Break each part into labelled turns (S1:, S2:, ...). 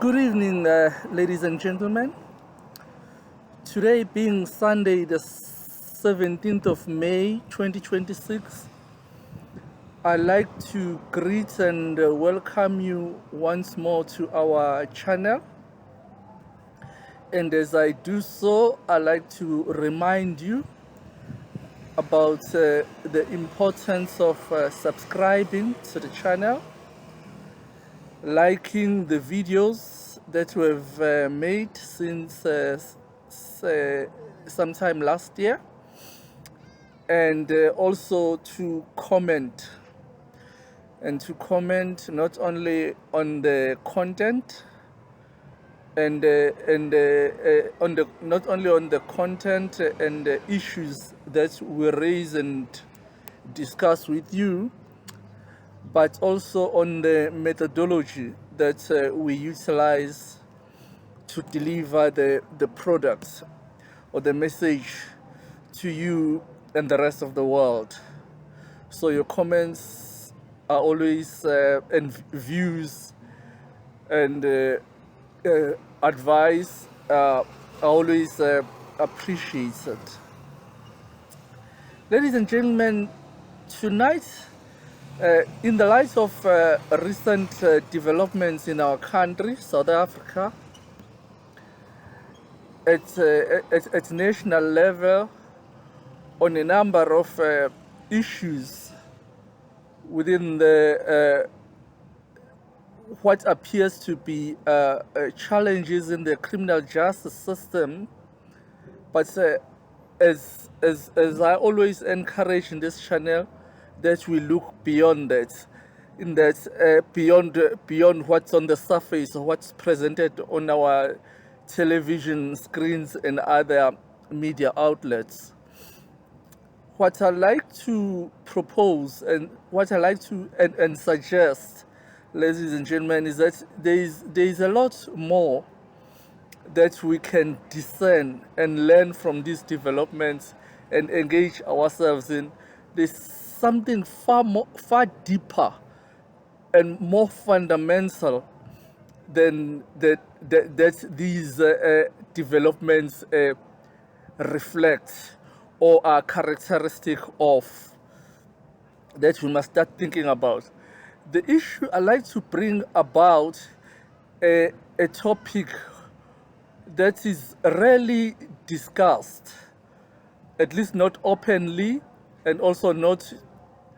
S1: Good evening, ladies and gentlemen. Today being Sunday, the 17th of May 2026, I'd like to greet and welcome you once more to our channel. And as I do so, I'd like to remind you about the importance of subscribing to the channel, liking the videos that we've made since sometime last year, and also to comment not only on the content and not only on the content and the issues that we raise and discuss with you, but also on the methodology that we utilize to deliver the products or the message to you and the rest of the world. So your comments are always and views and advice are always appreciated. Ladies and gentlemen, tonight, in the light of recent developments in our country, South Africa, at national level, on a number of issues within the what appears to be challenges in the criminal justice system, but as I always encourage in this channel, that we look beyond that, in that beyond what's on the surface or what's presented on our television screens and other media outlets. What I like to propose and what I like to and suggest, ladies and gentlemen, is that there is a lot more that we can discern and learn from these developments and engage ourselves in. There's something far deeper and more fundamental than that these developments reflect or are characteristic of, that we must start thinking about. The issue I like to bring about a topic that is rarely discussed, at least not openly, and also not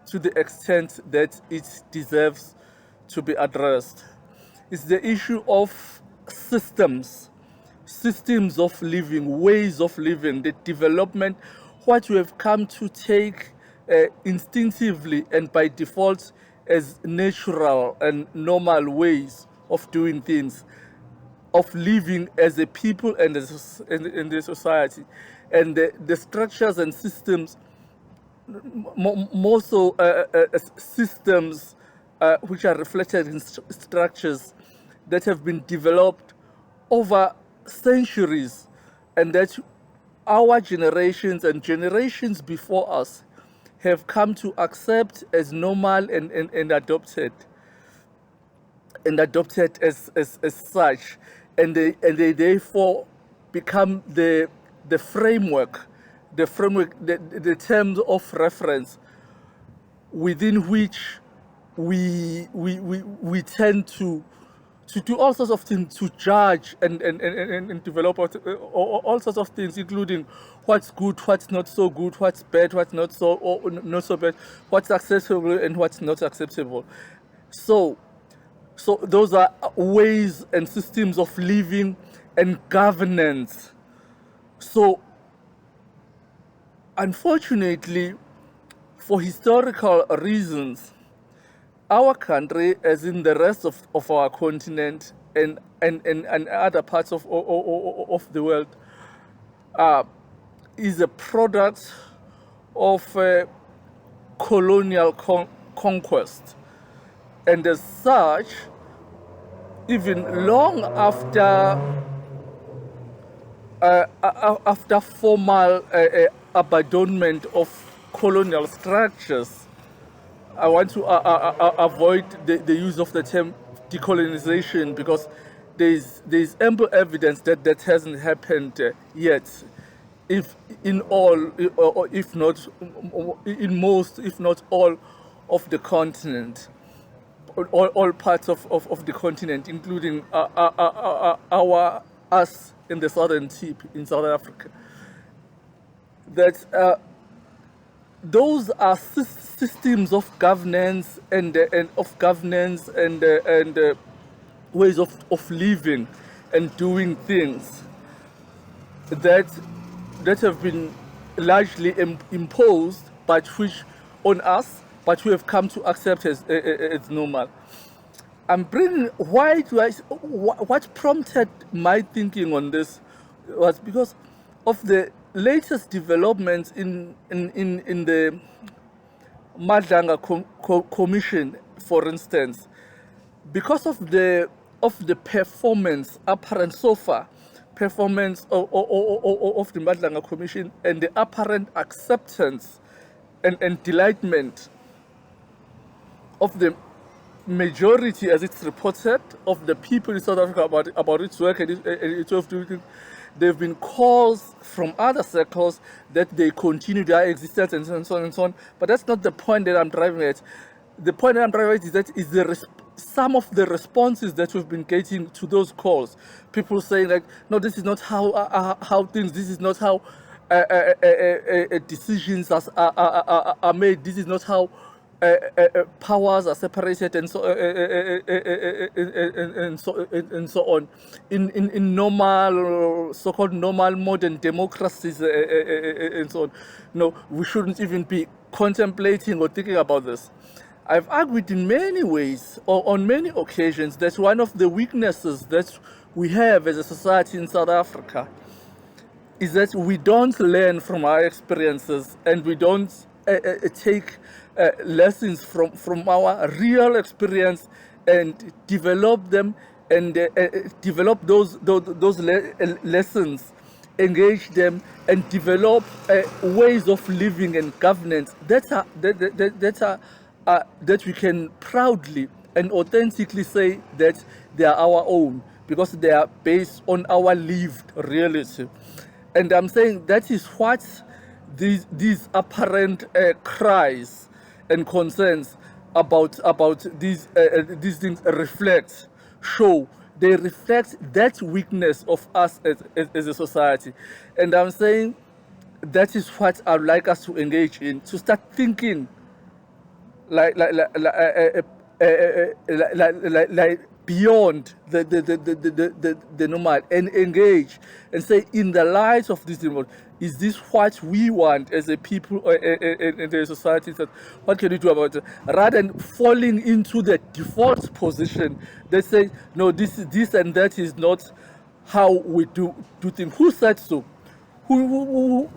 S1: to the extent that it deserves to be addressed. It's the issue of systems of living, ways of living, the development, what we have come to take instinctively and by default as natural and normal ways of doing things, of living as a people and in the society, and the structures and systems, more so systems which are reflected in structures that have been developed over centuries, and that our generations and generations before us have come to accept as normal and adopted as such, and they therefore become the framework, the terms of reference within which we tend to do all sorts of things, to judge and develop all sorts of things, including what's good, what's not so good, what's bad, what's not so bad, what's acceptable and what's not acceptable. So those are ways and systems of living and governance. So unfortunately, for historical reasons, our country, as in the rest of our continent and other parts of the world, is a product of colonial conquest. And as such, even long after formal abandonment of colonial structures, I want to avoid the use of the term decolonization, because there's ample evidence that that hasn't happened yet. If in all, or if not in most, if not all of the continent, all parts of the continent, including us in the southern tip in South Africa, that those are systems of governance and ways of living and doing things that have been largely imposed, but which on us, but we have come to accept as normal. I'm bringing what prompted my thinking on this was because of the latest developments in the Madlanga Commission, for instance, because of the performance, apparent so far, performance of the Madlanga Commission and the apparent acceptance and delightment of the majority, as it's reported, of the people in South Africa about its work and its way of doing things. There have been calls from other circles that they continue their existence and so on and so on. But that's not the point that I'm driving at. The point that I'm driving at is some of the responses that we've been getting to those calls. People saying like, no, this is not how things. This is not how decisions are made. This is not how powers are separated and so on in normal, so-called normal modern democracies and so on. No, we shouldn't even be contemplating or thinking about this. I've argued in many ways or on many occasions that one of the weaknesses that we have as a society in South Africa is that we don't learn from our experiences and we don't take lessons from our real experience and develop them and develop those lessons, engage them, and develop ways of living and governance that we can proudly and authentically say that they are our own, because they are based on our lived reality. And I'm saying that is what these apparent cries and concerns about these things show. They reflect that weakness of us as a society. And I'm saying that is what I'd like us to engage in, to start thinking like beyond the normal, and engage and say, in the light of this world, is this what we want as a people in the society? That what can we do about it? Rather than falling into the default position that say, no, this and that is not how we do things. Who said so? Who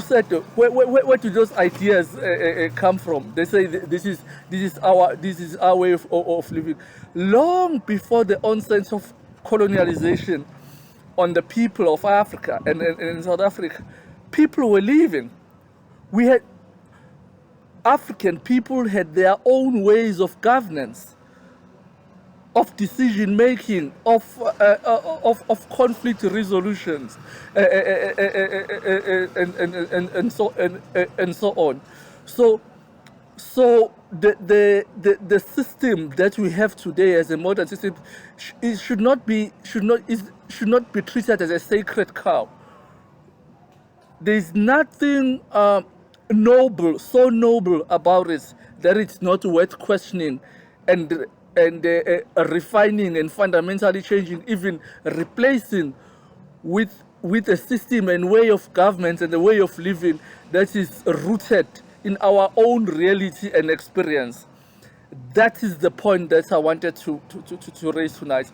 S1: said that? Where do those ideas come from? They say this is our way of living. Long before the onset of colonialization on the people of Africa and in South Africa, people were living. We had African people had their own ways of governance, of decision making, of conflict resolutions, and so on. So the system that we have today as a modern system should not be treated as a sacred cow. There is nothing so noble about it that it's not worth questioning and refining and fundamentally changing, even replacing with a system and way of government and a way of living that is rooted in our own reality and experience. That is the point that I wanted to raise tonight.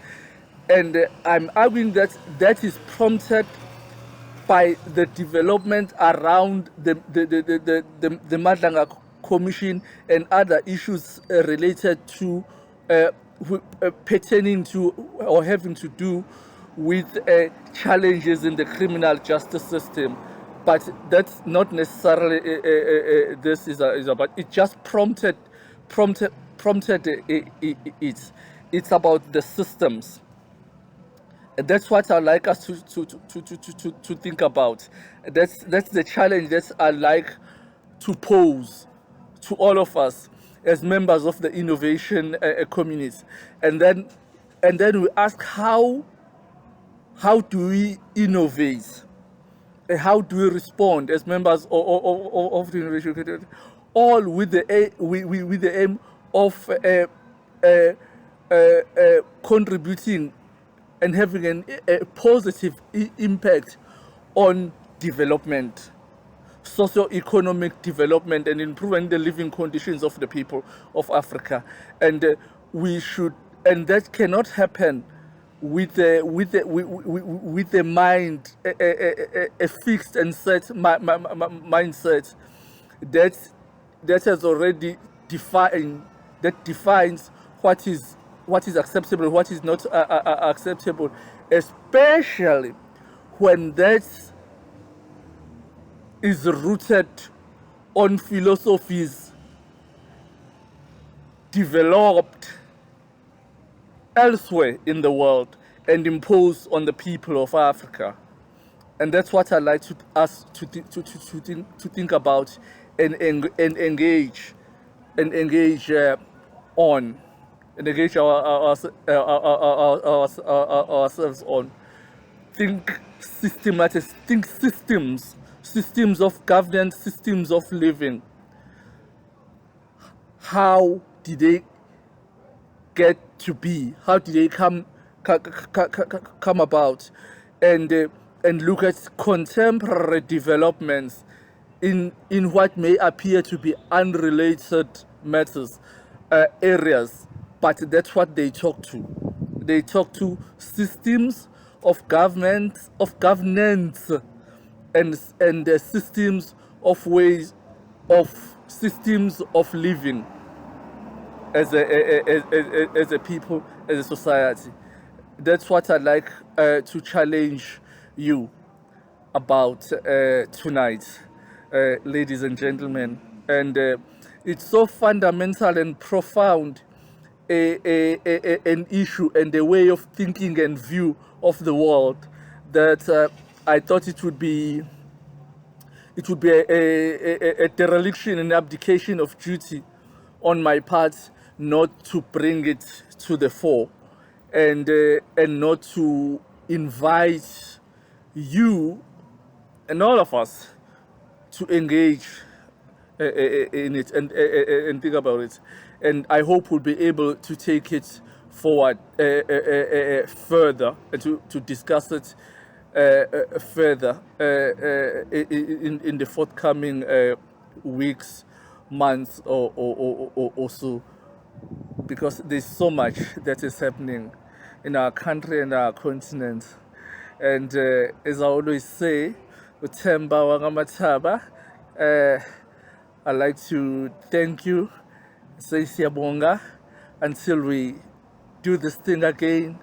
S1: And I'm arguing that is prompted by the development around the Madlanga Commission and other issues related to pertaining to or having to do with challenges in the criminal justice system. But that's not necessarily this is about. It just prompted it. it's about the systems. And that's what I like us to think about. That's the challenge that I like to pose to all of us as members of the innovation community. And then we ask how do we innovate? How do we respond as members of the innovation community? All with with the aim of contributing and having a positive impact on development, socio-economic development, and improving the living conditions of the people of Africa. And we should, and that cannot happen with the mind, a fixed and set mindset that has already defines what is acceptable, what is not acceptable, especially when that is rooted on philosophies developed elsewhere in the world and imposed on the people of Africa. And that's what I like us to think about and engage on, and engage ourselves on. Think systematic, think systems of governance, systems of living. How did they get to be? How did they come about? And look at contemporary developments in what may appear to be unrelated matters, areas, but that's what they talk to. They talk to systems of governance, and the systems of ways of systems of living as a people, as a society. That's what I'd like to challenge you about tonight, ladies and gentlemen. And it's so fundamental and profound an issue and a way of thinking and view of the world that I thought it would be a dereliction and abdication of duty on my part not to bring it to the fore, and not to invite you and all of us to engage in it and think about it. And I hope we'll be able to take it forward further and to discuss it further in the forthcoming weeks, months, or so, because there's so much that is happening in our country and our continent. And as I always say, Uthemba Wangamataba, I'd like to thank you, say siyabonga, until we do this thing again.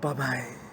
S1: Bye-bye.